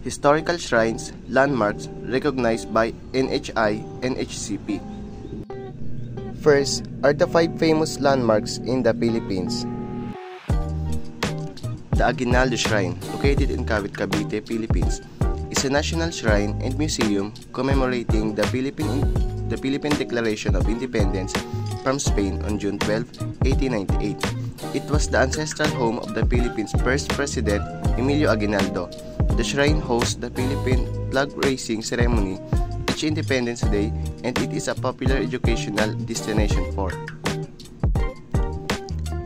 Historical shrines, landmarks recognized by NHI-NHCP. First are the 5 famous landmarks in the Philippines. The Aguinaldo Shrine, located in Kawit, Cavite, Philippines, is a national shrine and museum commemorating the Philippine Declaration of Independence from Spain on June 12, 1898. It was the ancestral home of the Philippines' first president, Emilio Aguinaldo. The shrine hosts the Philippine flag raising ceremony each Independence Day, and it is a popular educational destination for.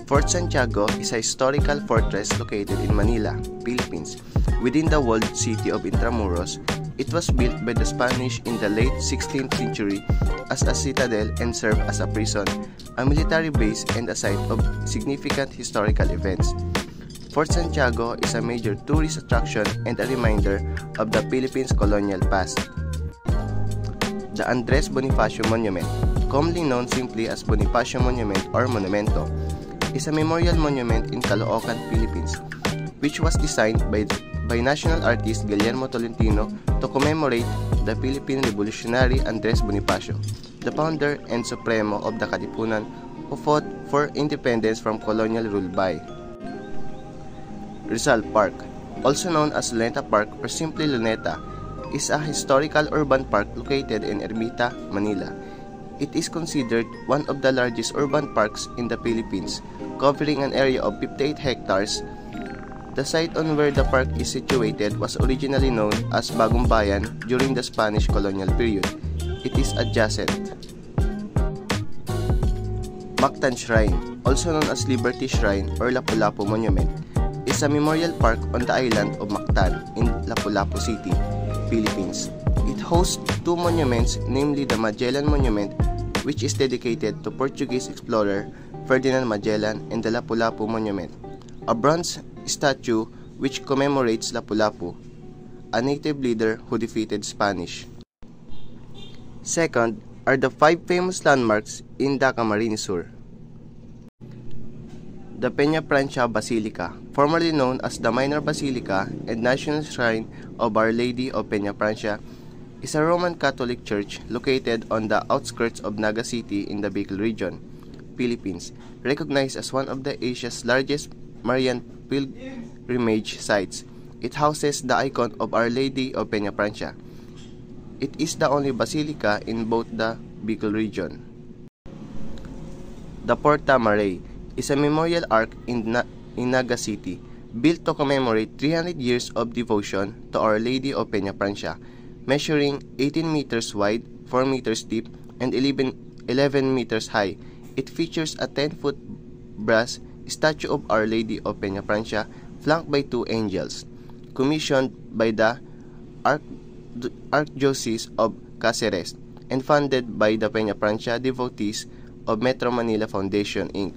Fort Santiago is a historical fortress located in Manila, Philippines, within the walled city of Intramuros. It was built by the Spanish in the late 16th century as a citadel and served as a prison, a military base, and a site of significant historical events. Fort Santiago is a major tourist attraction and a reminder of the Philippines' colonial past. The Andres Bonifacio Monument, commonly known simply as Bonifacio Monument or Monumento, is a memorial monument in Caloocan, Philippines, which was designed by national artist Guillermo Tolentino to commemorate the Philippine revolutionary Andres Bonifacio, the founder and supremo of the Katipunan who fought for independence from colonial rule by. Rizal Park, also known as Luneta Park or simply Luneta, is a historical urban park located in Ermita, Manila. It is considered one of the largest urban parks in the Philippines, covering an area of 58 hectares. The site on where the park is situated was originally known as Bagong Bayan during the Spanish colonial period. It is adjacent. Mactan Shrine, also known as Liberty Shrine or Lapu-Lapu Monument, is a memorial park on the island of Mactan in Lapu-Lapu City, Philippines. It hosts 2 monuments, namely the Magellan Monument, which is dedicated to Portuguese explorer Ferdinand Magellan, and the Lapu-Lapu Monument, a bronze statue which commemorates Lapu-Lapu, a native leader who defeated Spanish. Second are the 5 famous landmarks in the Camarines Sur. The Peñaprancia Basilica, formerly known as the Minor Basilica and National Shrine of Our Lady of Peñaprancia, is a Roman Catholic church located on the outskirts of Naga City in the Bicol region, Philippines, recognized as one of Asia's largest Marian pilgrimage sites. It houses the icon of Our Lady of Peñaprancia. It is the only basilica in both the Bicol region. The Porta Maray is a memorial arch in Naga City, built to commemorate 300 years of devotion to Our Lady of Peñaprancia, measuring 18 meters wide, 4 meters deep, and 11 meters high. It features a 10-foot brass statue of Our Lady of Peñaprancia, flanked by 2 angels, commissioned by the Archdiocese of Cáceres, and funded by the Peñaprancia devotees of Metro Manila Foundation, Inc.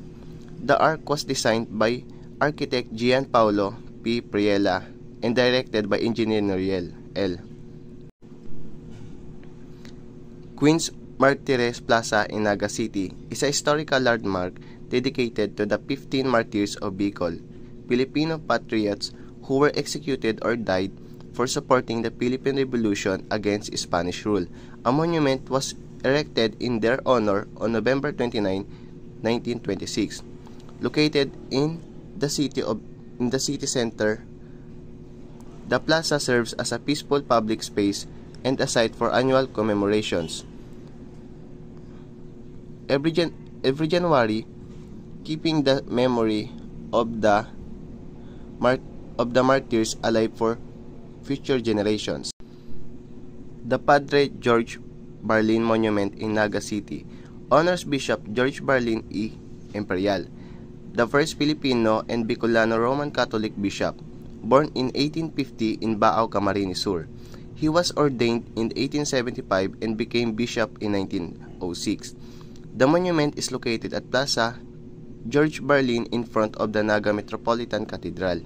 The arch was designed by architect Gian Paulo P. Priela and directed by engineer Noriel L. Queen's Martires Plaza in Naga City is a historical landmark dedicated to the 15 martyrs of Bicol, Filipino patriots who were executed or died for supporting the Philippine Revolution against Spanish rule. A monument was erected in their honor on November 29, 1926. Located in the city center, the plaza serves as a peaceful public space and a site for annual commemorations. Every January, keeping the memory of the martyrs alive for future generations. The Padre George Barlin Monument in Naga City honors Bishop George Barlin E. Imperial, the first Filipino and Bicolano Roman Catholic bishop, born in 1850 in Baaw, Camarines Sur. He was ordained in 1875 and became bishop in 1906. The monument is located at Plaza George Barlin in front of the Naga Metropolitan Cathedral.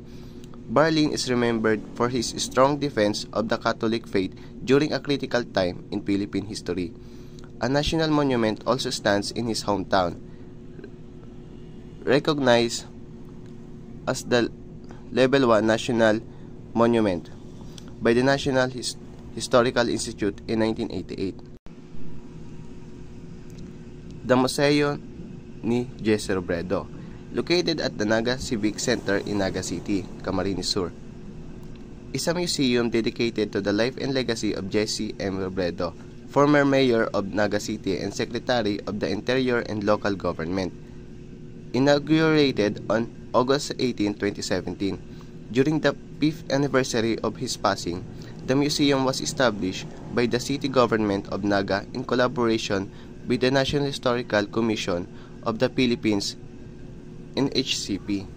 Barlin is remembered for his strong defense of the Catholic faith during a critical time in Philippine history. A national monument also stands in his hometown, recognized as the Level 1 National Monument by the National Historical Institute in 1988. The Museo ni Jesse Robredo, located at the Naga Civic Center in Naga City, Camarines Sur, is a museum dedicated to the life and legacy of Jesse M. Robredo, former mayor of Naga City and Secretary of the Interior and Local Government. Inaugurated on August 18, 2017, during the 5th anniversary of his passing, the museum was established by the city government of Naga in collaboration with the National Historical Commission of the Philippines, NHCP.